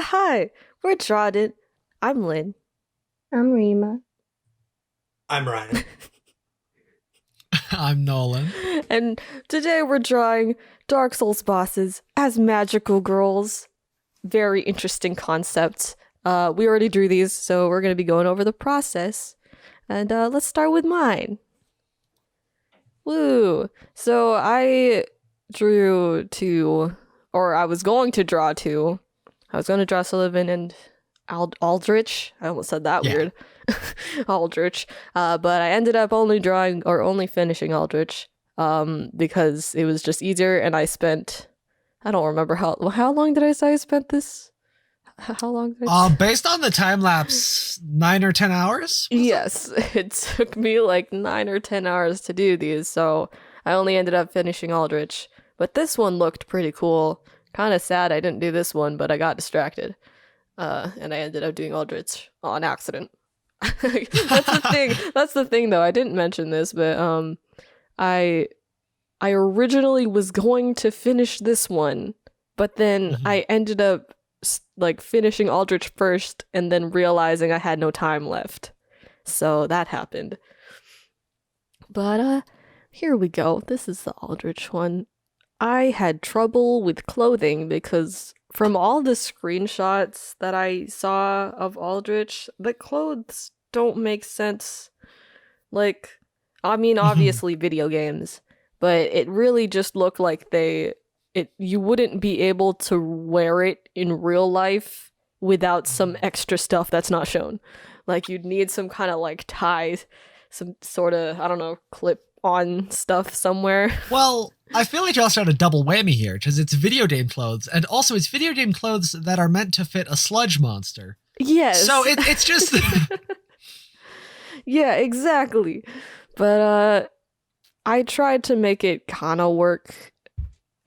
Hi, we're Drawdn't. I'm Lynn. I'm Rima. I'm Ryan. I'm Nolan. And today we're drawing Dark Souls bosses as magical girls. Very interesting concept. We already drew these, so we're going to be going over the process. And let's start with mine. Woo! So I drew two, or I was going to draw two. I was going to draw Sullivan and Aldrich. I almost said that weird. Aldrich. But I ended up only drawing or only finishing Aldrich because it was just easier, and I spent, I don't remember how long did I say I spent this? How long did I Based on the time lapse, 9 or 10 hours? Yes, it took me like 9 or 10 hours to do these, so I only ended up finishing Aldrich. But this one looked pretty cool. Kind of sad I didn't do this one, but I got distracted. And I ended up doing Aldrich on accident. That's the thing. That's the thing, though. I didn't mention this, but I originally was going to finish this one, but then I ended up like finishing Aldrich first, and then realizing I had no time left. So that happened. But here we go. This is the Aldrich one. I had trouble with clothing because from all the screenshots that I saw of Aldrich, the clothes don't make sense. Like, I mean, obviously video games, but it really just looked like you wouldn't be able to wear it in real life without some extra stuff that's not shown. Like, you'd need some kind of like tie, some sort of, I don't know, clip on stuff somewhere. Well, I feel like you also had a double whammy here, because it's video game clothes, and also it's video game clothes that are meant to fit a sludge monster. Yes. So it's just... Yeah, exactly. But I tried to make it kind of work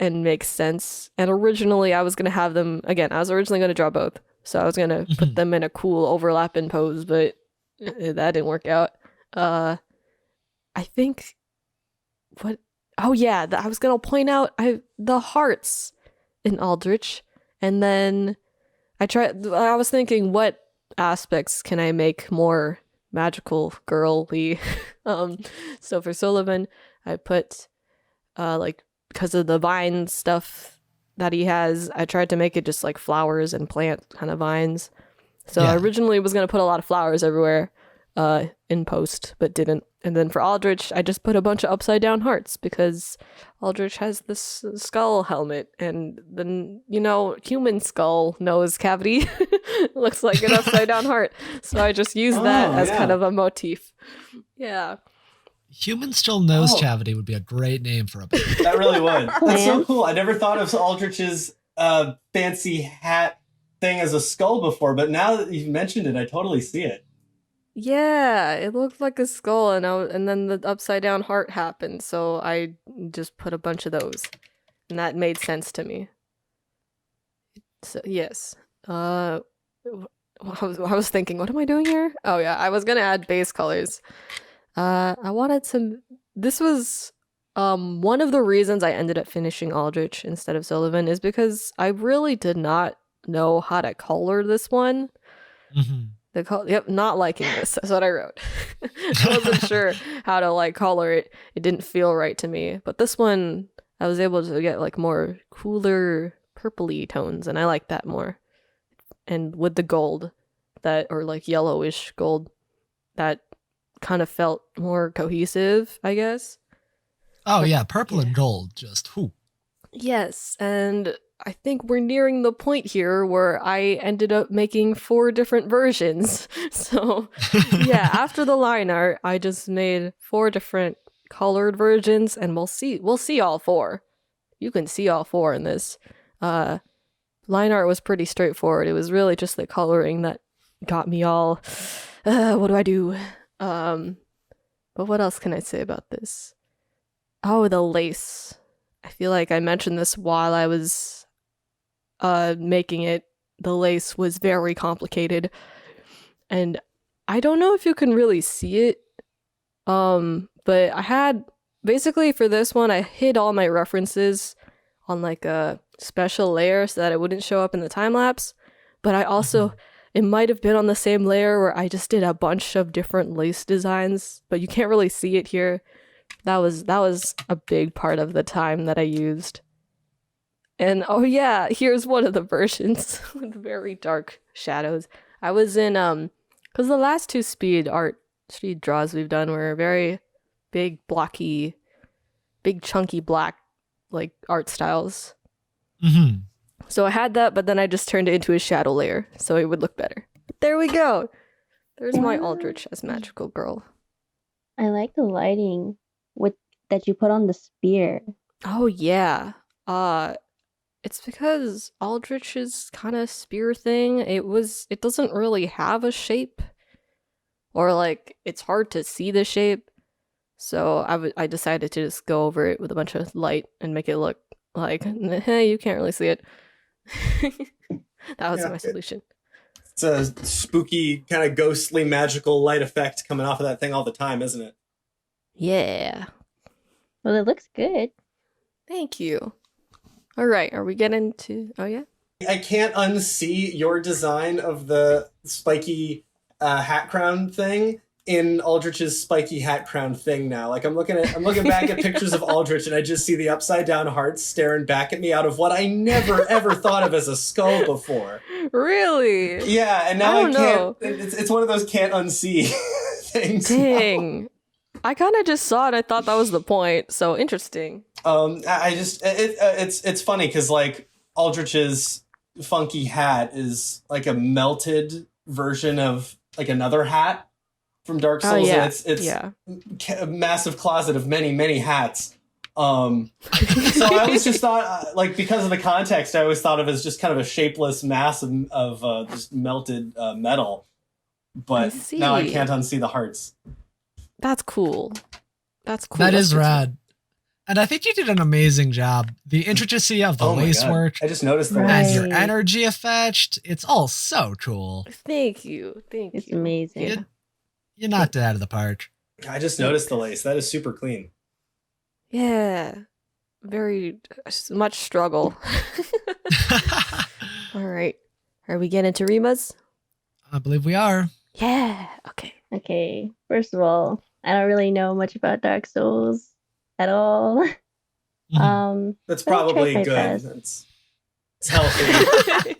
and make sense. And originally I was going to have them, again, I was originally going to draw both. So I was going to put them in a cool overlapping pose, but that didn't work out. I think... What? Oh yeah, I was gonna point out the hearts in Aldrich, and then I was thinking, what aspects can I make more magical, girly? So for Sullivan, I put like, because of the vine stuff that he has, I tried to make it just like flowers and plant kind of vines. So I originally was gonna put a lot of flowers everywhere in post, but didn't. And then for Aldrich, I just put a bunch of upside down hearts because Aldrich has this skull helmet, and then, you know, human skull nose cavity looks like an upside down heart. So I just used that as kind of a motif. Yeah. Human still nose cavity would be a great name for a band. That really would. That's so cool. I never thought of Aldrich's fancy hat thing as a skull before, but now that you've mentioned it, I totally see it. Yeah, it looked like a skull, and then the upside down heart happened, so I just put a bunch of those, and that made sense to me. So yes, I was thinking, what am I doing here? Oh yeah, I was gonna add base colors. I wanted some. This was one of the reasons I ended up finishing Aldrich instead of Sullivan is because I really did not know how to color this one. Not liking this. That's what I wrote. I wasn't sure how to like color it. It didn't feel right to me. But this one, I was able to get like more cooler purpley tones, and I like that more. And with the gold, or like yellowish gold, that kind of felt more cohesive, I guess. Oh yeah, purple and gold, just whoo. Yes, and I think we're nearing the point here where I ended up making 4 different versions. So, yeah, after the line art, I just made 4 different colored versions, and we'll see all 4. You can see all 4 in this. Line art was pretty straightforward. It was really just the coloring that got me all, what do I do? But what else can I say about this? Oh, the lace. I feel like I mentioned this while I was making it. The lace was very complicated, and I don't know if you can really see it, but I had, basically for this one, I hid all my references on like a special layer so that it wouldn't show up in the time lapse, But I also, it might have been on the same layer where I just did a bunch of different lace designs, but you can't really see it here. That was a big part of the time that I used. And oh yeah, here's one of the versions with very dark shadows. I was in because the last two speed draws we've done were very big, blocky, big chunky black like art styles. Mm-hmm. So I had that, but then I just turned it into a shadow layer so it would look better. But there we go. There's my Aldrich as magical girl. I like the lighting that you put on the spear. Oh yeah. It's because Aldrich's kind of spear thing, it doesn't really have a shape. Or like it's hard to see the shape. So I decided to just go over it with a bunch of light and make it look like, hey, you can't really see it. That was my solution. It's a spooky, kind of ghostly, magical light effect coming off of that thing all the time, isn't it? Yeah. Well, it looks good. Thank you. All right, are we getting to... Oh, yeah? I can't unsee your design of the spiky hat crown thing in Aldrich's spiky hat crown thing now. Like I'm looking back at pictures of Aldrich and I just see the upside down hearts staring back at me out of what I never ever thought of as a skull before. Really? Yeah, and now I don't can't. know. It's one of those can't unsee things. Dang. I kind of just saw it. I thought that was the point. So interesting. I just it's funny because like Aldrich's funky hat is like a melted version of like another hat from Dark Souls. Oh, yeah. And it's a massive closet of many hats. So I always just thought like because of the context, I always thought of it as just kind of a shapeless mass of just melted metal. But now I can't unsee the hearts. That's cool. That's cool. That is rad. And I think you did an amazing job. The intricacy of the lace work. I just noticed that. And your energy effect. It's all so cool. Thank you. It's amazing. You knocked it out of the park. I just noticed the lace. That is super clean. Yeah. Very much struggle. All right. Are we getting to Rima's? I believe we are. Yeah. Okay. Okay. First of all, I don't really know much about Dark Souls at all. That's probably good. It's healthy.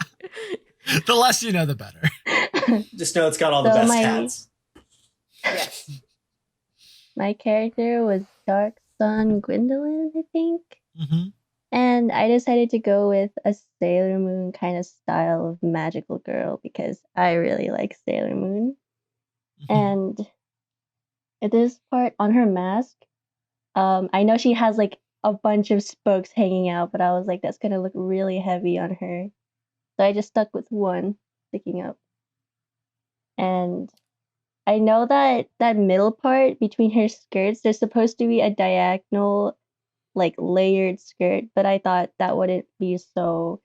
The less you know, the better. Just know it's got all the best hats. Yes. My character was Dark Sun Gwyndolin, I think. Mm-hmm. And I decided to go with a Sailor Moon kind of style of magical girl because I really like Sailor Moon. Mm-hmm. And at this part on her mask, I know she has like a bunch of spokes hanging out, but I was like, that's gonna look really heavy on her. So I just stuck with one sticking up. And I know that middle part between her skirts, there's supposed to be a diagonal, like layered skirt, but I thought that wouldn't be so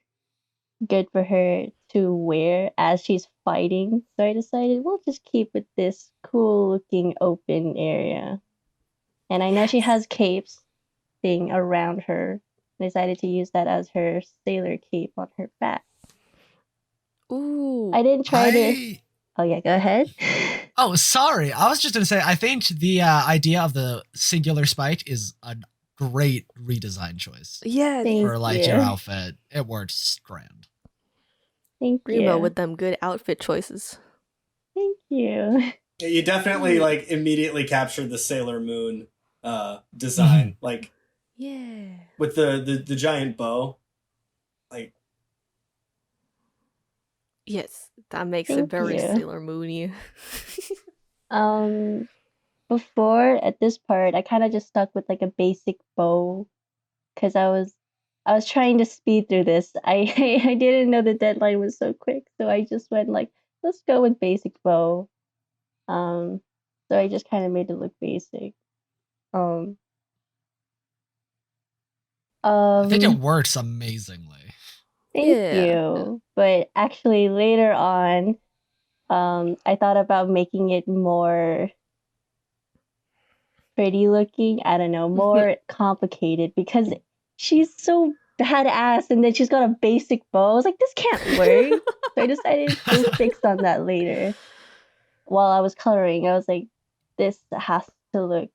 good for her to wear as she's fighting. So I decided we'll just keep with this cool looking open area. And I know she has capes thing around her. I decided to use that as her sailor cape on her back. Ooh. I didn't try to... Oh yeah, go ahead. Oh, sorry. I was just going to say, I think the idea of the singular spike is a great redesign choice. Yeah. For like your outfit. It works grand. Thank you. Rima with them good outfit choices. Thank you. Yeah, you definitely like immediately captured the Sailor Moon design. Mm-hmm. Like yeah. With the giant bow. Like yes, that makes it very Sailor Moony. Before at this part, I kind of just stuck with like a basic bow because I was trying to speed through this. I didn't know the deadline was so quick, so I just went like, let's go with basic bow. So I just kind of made it look basic. I think it works amazingly. Thank you. But actually later on, I thought about making it more pretty looking. I don't know, more complicated because she's so badass, and then she's got a basic bow. I was like, this can't work. So I decided to fix on that later. While I was coloring, I was like, this has to look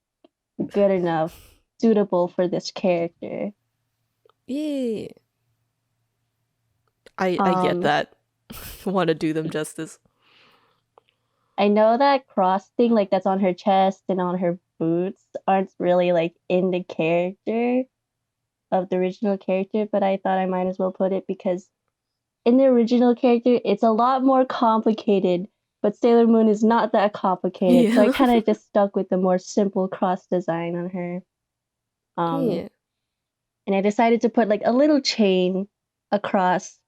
good enough, suitable for this character. Yeah. I get that. Want to do them justice. I know that cross thing, like that's on her chest and on her boots, aren't really like in the character of the original character, but I thought I might as well put it because in the original character, it's a lot more complicated, but Sailor Moon is not that complicated. So I kind of just stuck with the more simple cross design on her. Yeah. And I decided to put like a little chain across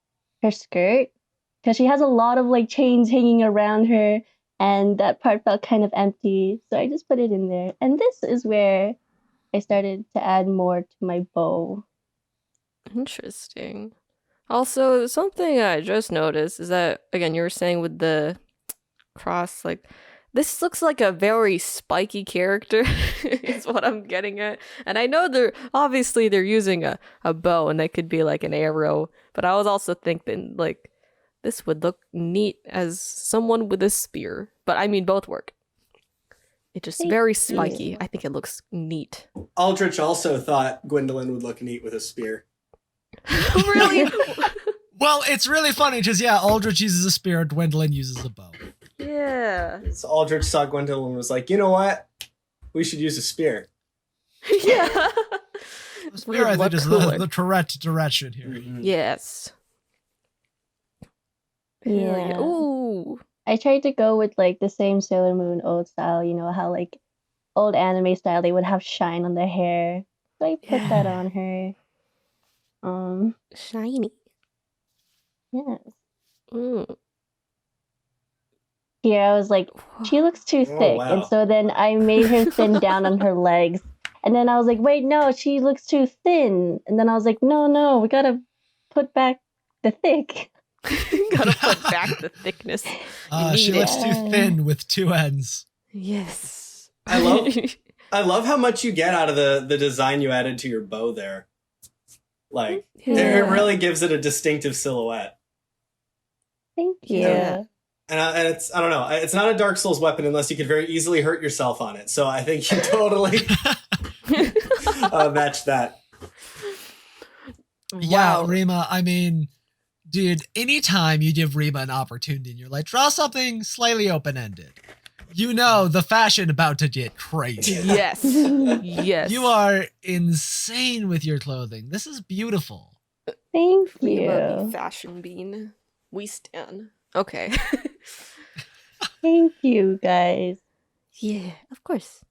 her skirt because she has a lot of like chains hanging around her, and that part felt kind of empty. So I just put it in there. And this is where I started to add more to my bow. Interesting. Also, something I just noticed is that, again, you were saying with the cross, like, this looks like a very spiky character, is what I'm getting at. And I know they're using a bow, and that could be like an arrow, but I was also thinking, like, this would look neat as someone with a spear. But I mean, both work. It's just very spiky. I think it looks neat. Aldrich also thought Gwyndolin would look neat with a spear. Really? Well, it's really funny because, yeah, Aldrich uses a spear, Gwyndolin uses a bow. Yeah. So Aldrich saw Gwyndolin and was like, you know what? We should use a spear. Yeah. The spear, I think, is the correct direction here. Mm-hmm. Yes. Yeah. Ooh. I tried to go with like the same Sailor Moon old style, you know, how like old anime style they would have shine on their hair. So I put that on her. Shiny. Yes. Mm. Here I was like, she looks too thick. wow. And so then I made her thin down on her legs. And then I was like, wait, no, she looks too thin. And then I was like, no, we gotta put back the thick. Gotta put back the thickness. She looks too thin with two ends. Yes. I love how much you get out of the design you added to your bow there. Like, it really gives it a distinctive silhouette. Thank you. Yeah. And it's, I don't know, it's not a Dark Souls weapon unless you could very easily hurt yourself on it. So I think you totally match that. Yeah, Rima, I mean, dude, anytime you give Rima an opportunity and you're like, draw something slightly open-ended, you know the fashion about to get crazy. Yes. Yes. You are insane with your clothing. This is beautiful. Thank Rima you. be fashion bean. We stand. Okay. Thank you, guys. Yeah, of course.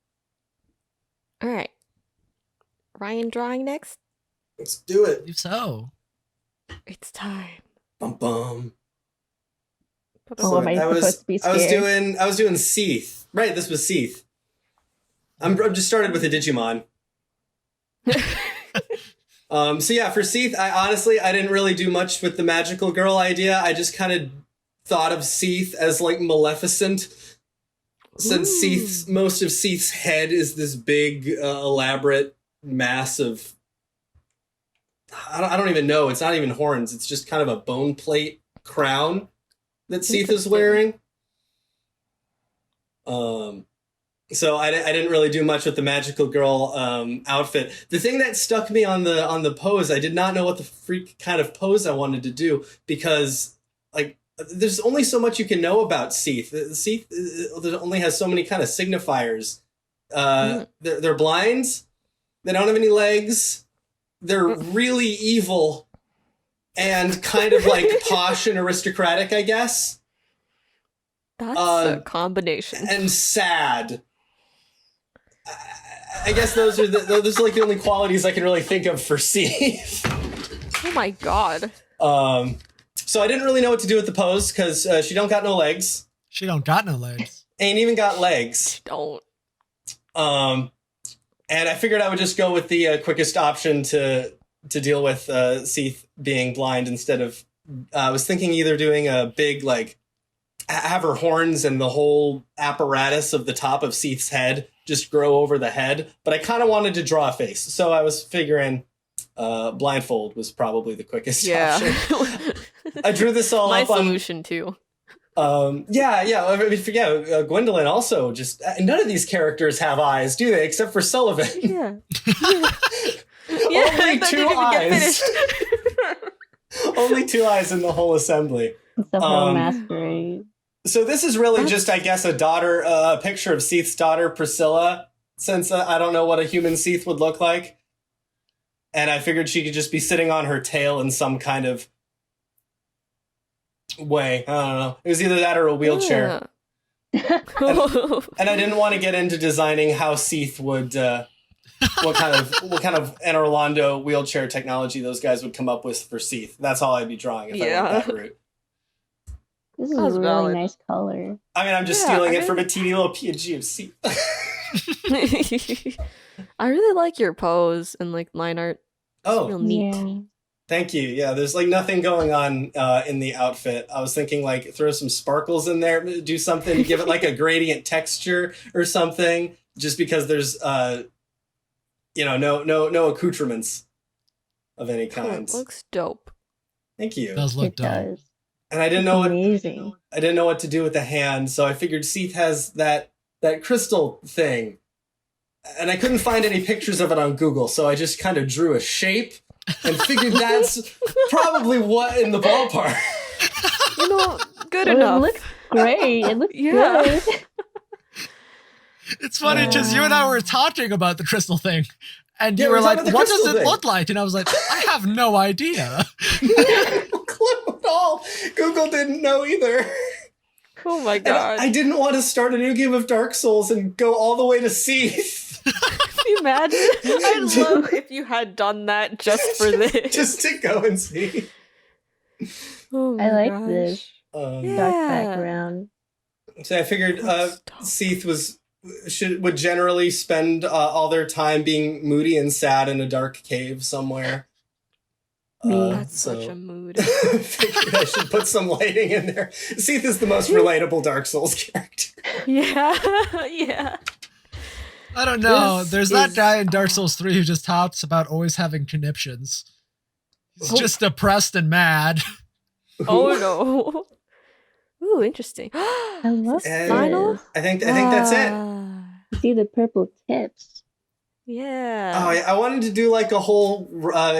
All right. Ryan drawing next? Let's do I it. believe so. It's time. Bum bum. Oh, am I supposed to be scared? I was doing Seath. Right, this was Seath. I'm just started with a Digimon. So yeah, for Seath, I didn't really do much with the magical girl idea. I just kind of thought of Seath as like Maleficent, since most of Seath's head is this big, elaborate mass of, I don't even know. It's not even horns. It's just kind of a bone plate crown that Seath is wearing. So I didn't really do much with the magical girl outfit. The thing that stuck me on the pose, I did not know what the freak kind of pose I wanted to do, because like there's only so much you can know about Seath. Seath only has so many kind of signifiers. They're blind. They don't have any legs. They're really evil and kind of like posh and aristocratic, I guess. That's a combination. And sad. I guess those are like the only qualities I can really think of for Seath. Oh my god. So I didn't really know what to do with the pose because she don't got no legs. She don't got no legs. Ain't even got legs. Don't. And I figured I would just go with the quickest option to deal with Seath being blind instead of. I was thinking either doing a big like have her horns and the whole apparatus of the top of Seath's head just grow over the head, but I kind of wanted to draw a face, so I was figuring blindfold was probably the quickest Yeah. option. I drew this all My up on... solution, too. Yeah. I mean, Gwyndolin also just... None of these characters have eyes, do they? Except for Sullivan. Yeah. Only that 2 didn't even get eyes. finished. Only 2 eyes in the whole assembly. It's the whole masquerade. So this is really just, I guess, a picture of Seath's daughter, Priscilla, since I don't know what a human Seath would look like. And I figured she could just be sitting on her tail in some kind of way. I don't know. It was either that or a wheelchair. Yeah. And I didn't want to get into designing how Seath would, what kind of Anne Orlando wheelchair technology those guys would come up with for Seath. That's all I'd be drawing if I went that route. This is That a was really valid. nice color. I mean, I'm just stealing it from a teeny little PNG of Seath. I really like your pose and like line art. It's real neat. Yeah. Thank you. Yeah, there's like nothing going on in the outfit. I was thinking like throw some sparkles in there, do something to give it like a gradient texture or something. Just because there's no accoutrements of any Cool, kind. it looks dope. Thank you. It does look It dope. does. And I didn't know Amazing. what to do with the hand, so I figured Seath has that crystal thing. And I couldn't find any pictures of it on Google, so I just kind of drew a shape and figured that's probably what in the ballpark. Good Well, enough. it looks great. It looks Yeah. good. It's funny because you and I were talking about the crystal thing, and Yeah, you we were were like, talking about the "What does crystal it thing." look like?" And I was like, "I have no idea." No clue at all. Google didn't know either. Oh my And god. I didn't want to start a new game of Dark Souls and go all the way to Seath. Can you imagine? I'd love if you had done that just for this. Just to go and see. Oh my I like gosh. this Yeah. dark background. So I figured That's dope. Seath would generally spend all their time being moody and sad in a dark cave somewhere. That's so such a mood. figured I should put some lighting in there. Seath is the most relatable Dark Souls character. Yeah. Yeah. I don't know. This There's that is- guy in Dark Souls 3 who just talks about always having conniptions. He's just depressed and mad. Oh no. Ooh, interesting. I love And- Final? this. I think that's it. You see the purple tips. Yeah. Oh, yeah, I wanted to do like a whole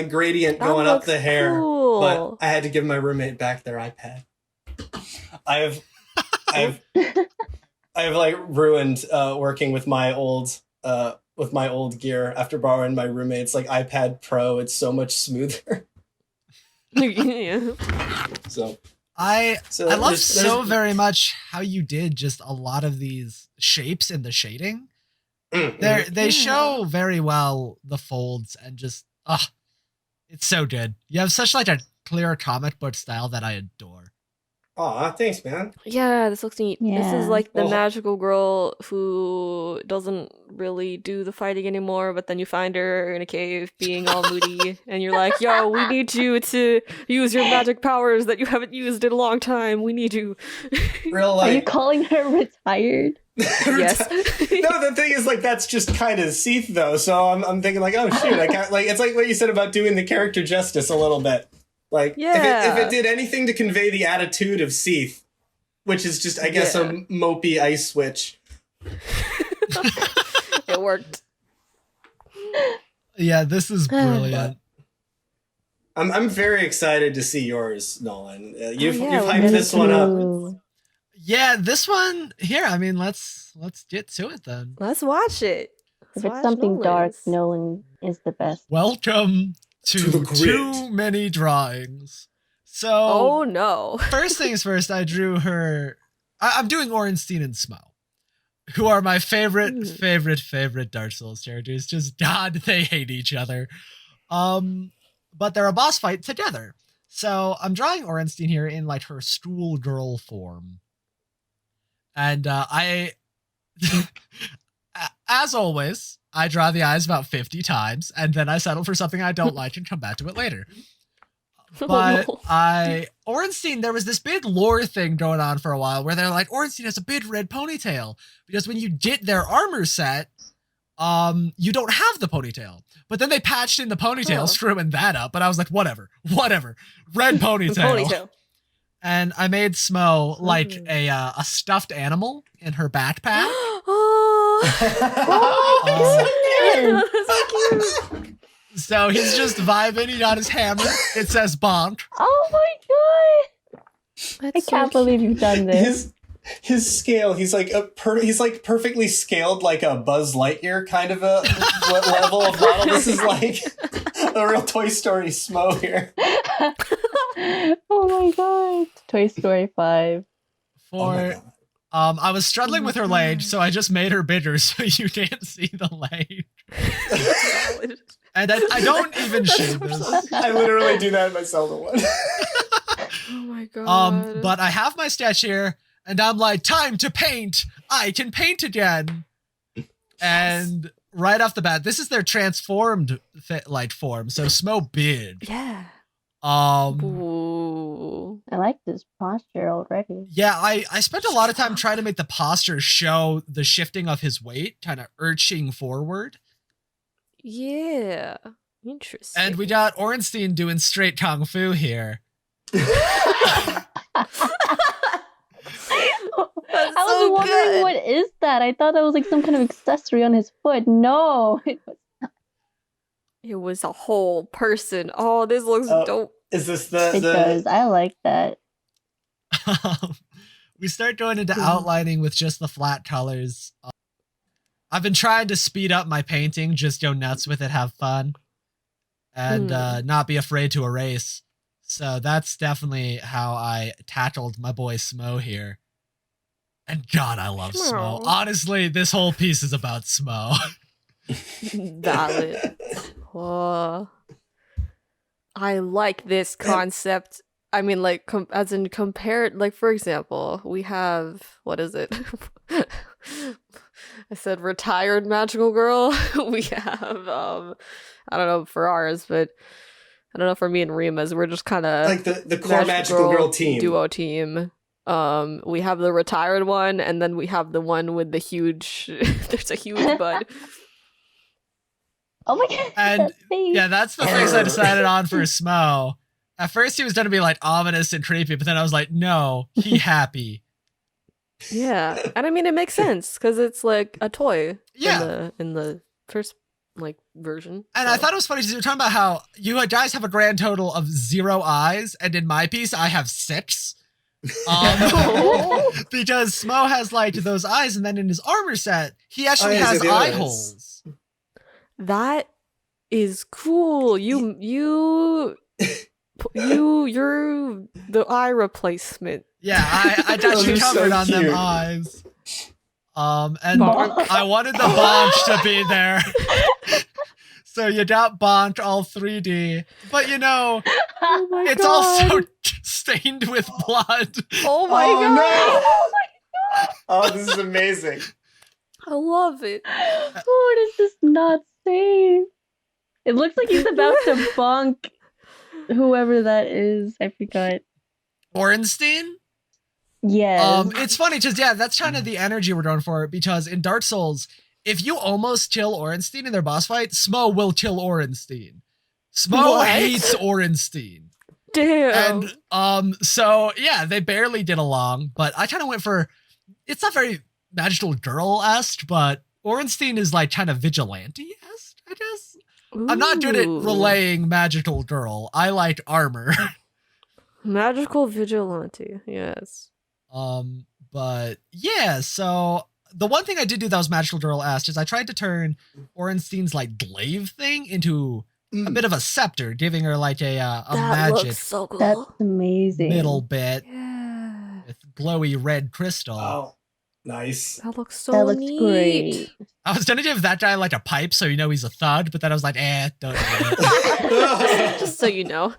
gradient That going up looks the hair, cool. but I had to give my roommate back their iPad. I've like ruined working with my old gear after borrowing my roommate's like iPad Pro. It's so much smoother. Yeah. So I So love there's- so very much how you did just a lot of these shapes in the shading. They Yeah. show very well the folds and just it's so good. You have such like a clear comic book style that I adore. Aw, thanks, man. Yeah, this looks neat. This Yeah. is like the Well- magical girl who doesn't really do the fighting anymore, but then you find her in a cave being all moody, and you're like, yo, we need you to use your magic powers that you haven't used in a long time. We need you. Real Are you like calling her retired? Yes. No, the thing is, like, that's just kind of Seath, though. So I'm thinking, like, oh shoot, I can't, like, it's like what you said about doing the character justice a little bit. Like, Yeah. if it did anything to convey the attitude of Seath, which is just, I guess, Yeah. a mopey ice switch. It worked. Yeah, this is brilliant. I'm very excited to see yours, Nolan. You've yeah, hyped me this one up. Ooh. Yeah, this one here. I mean, let's get to it then. Let's watch it. If Let's it's watch something dark, Nolan's. Nolan is the best. Welcome To the to grid. too many drawings. So Oh no. first things first, I drew her. I'm doing Orenstein and Smo, who are my favorite Dark Souls characters. Just God, they hate each other. But they're a boss fight together. So I'm drawing Orenstein here in like her schoolgirl form. And as always, I draw the eyes about 50 times, and then I settle for something I don't like and come back to it later. But Oh, no. Ornstein, there was this big lore thing going on for a while where they're like, Ornstein has a big red ponytail. Because when you get their armor set, you don't have the ponytail. But then they patched in the ponytail, screwing that up. But I was like, whatever. Red ponytail. And I made Smo like a stuffed animal in her backpack. Oh, so cute. So he's just vibing. He got his hammer. It says bonk. Oh my god! I can't believe you've done this. His scale, he's like he's like perfectly scaled, like a Buzz Lightyear kind of a level of model. This is like a real Toy Story Smo here. Oh my god! Toy Story 5. I was struggling with her leg, so I just made her bigger so you can't see the leg. And I don't even shave this. I literally do that myself. Oh my god. But I have my sketch here. And I'm like, time to paint. I can paint again. And right off the bat, this is their transformed light form. So Smo big. Yeah. Ooh. I like this posture already. Yeah, I spent a lot of time trying to make the posture show the shifting of his weight, kind of urching forward. Yeah. Interesting. And we got Ornstein doing straight kung fu here. I was wondering, what is that? I thought that was like some kind of accessory on his foot. No, it was not. It was a whole person. Oh, this looks dope. Is this It does. I like that. We start going into outlining with just the flat colors. I've been trying to speed up my painting, just go nuts with it, have fun, and not be afraid to erase. So that's definitely how I tackled my boy Smo here. And God, I love Smo. Honestly, this whole piece is about Smo. Valid. I like this concept. I mean, like, as in compared, like, for example, we have, what is it? I said retired magical girl. We have, I don't know for ours, but I don't know for me and Rima's, we're just kind of like the core magical girl team. Duo team. We have the retired one, and then we have the one with the huge, there's a huge bud. Oh my god. And yeah, that's the face I decided on for Smo. At first he was going to be like ominous and creepy, but then I was like, no, he happy. Yeah. And I mean, it makes sense because it's like a toy in the first like version. And I thought it was funny because you were talking about how you guys have a grand total of 0 eyes, and in my piece I have 6. Because Smo has like those eyes, and then in his armor set he actually has eye holes. That is cool. You're the eye replacement. Yeah, I got you covered on them eyes. And Bonk. I wanted the bonk to be there. So you got bonk all 3D, but you know, it's also stained with blood. Oh my god! No. Oh my god! Oh, this is amazing. I love it. What is this not safe? It looks like he's about to bonk whoever that is. I forgot. Orenstein? Yes. It's funny because that's kind of the energy we're going for, because in Dark Souls, if you almost kill Orenstein in their boss fight, Smo will kill Orenstein. Smo hates Orenstein. Damn. And so yeah, they barely did along, but I kind of went for, it's not very magical girl-esque, but Orenstein is like kind of vigilante-esque, I guess. Ooh. I'm not good at relaying magical girl. I like armor. Magical vigilante, yes. But yeah, so the one thing I did do that was magical girl-esque is I tried to turn Orenstein's like glaive thing into a bit of a scepter, giving her like a that magic looks so cool. That's amazing. middle bit with glowy red crystal. Oh, nice. That looks so neat. Great. I was gonna give that guy like a pipe so you know he's a thug, but then I was like, don't do it. Just so you know.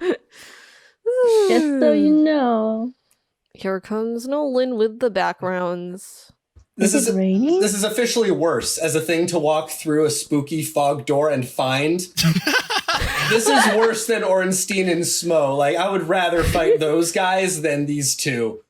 Just so you know. Here comes Nolan with the backgrounds. This is it raining? This is officially worse as a thing to walk through a spooky fog door and find. This is worse than Ornstein and Smo. Like, I would rather fight those guys than these two.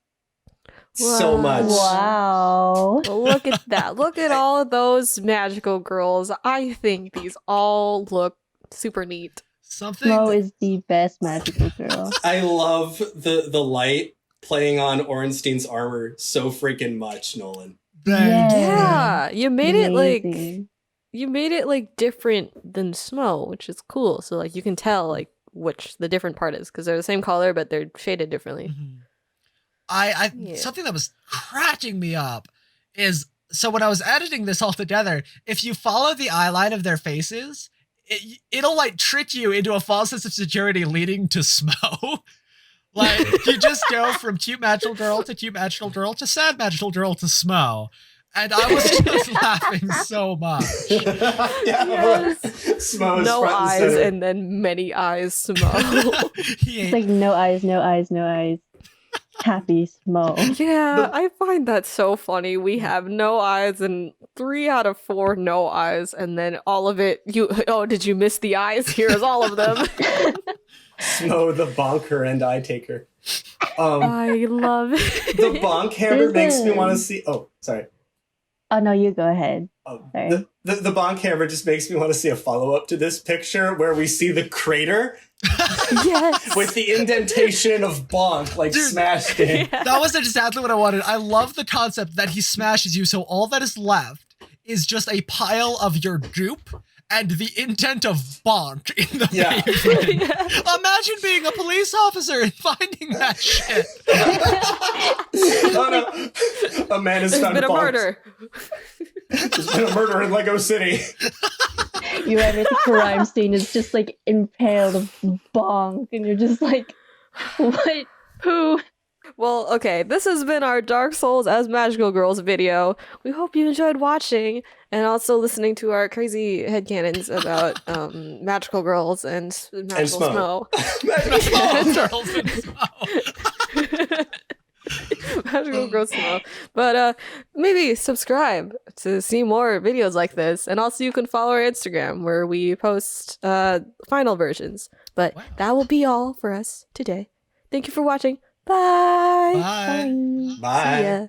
so much. Wow. Look at that. Look at all of those magical girls. I think these all look super neat. Smo is the best magical girl. I love the light playing on Orenstein's armor so freaking much, Nolan. Thanks. Yeah, you made Amazing. it like different than Smo, which is cool. So like you can tell like which the different part is because they're the same color but they're shaded differently. I something that was cracking me up is, so when I was editing this all together, if you follow the eye line of their faces, it'll like trick you into a false sense of security leading to Smo. Like you just go from cute magical girl to cute magical girl to sad magical girl to Smo. And I was just laughing so much. Yeah, Smo is No front and eyes center. and then many eyes Smo. It's like no eyes, no eyes, no eyes. Happy Smo. Yeah, I find that so funny. We have no eyes and 3 out of 4 no eyes, and then all of it. Did you miss the eyes? Here's all of them. Smo the bonker and eye taker. I love it. The bonk hammer makes me want to see. Oh, sorry. Oh no, you go ahead. The bonk hammer just makes me want to see a follow up to this picture where we see the crater Yes. with the indentation of bonk like smashed in. Yeah. That was exactly what I wanted. I love the concept that he smashes you, so all that is left is just a pile of your goop and the indent of bonk in the pavement. Yeah. Imagine being a police officer and finding that shit. Oh no! A man has There's found been a bonk. murder. There's been a murder in Lego City. You ever the crime scene is just like impaled of bonk, and you're just like, what? Who? Well, okay, this has been our Dark Souls as Magical Girls video. We hope you enjoyed watching and also listening to our crazy headcanons about magical girls and magical Smo. Magical girls Smo. But maybe subscribe to see more videos like this. And also you can follow our Instagram where we post final versions. But that will be all for us today. Thank you for watching. Bye. Bye. Bye. See ya.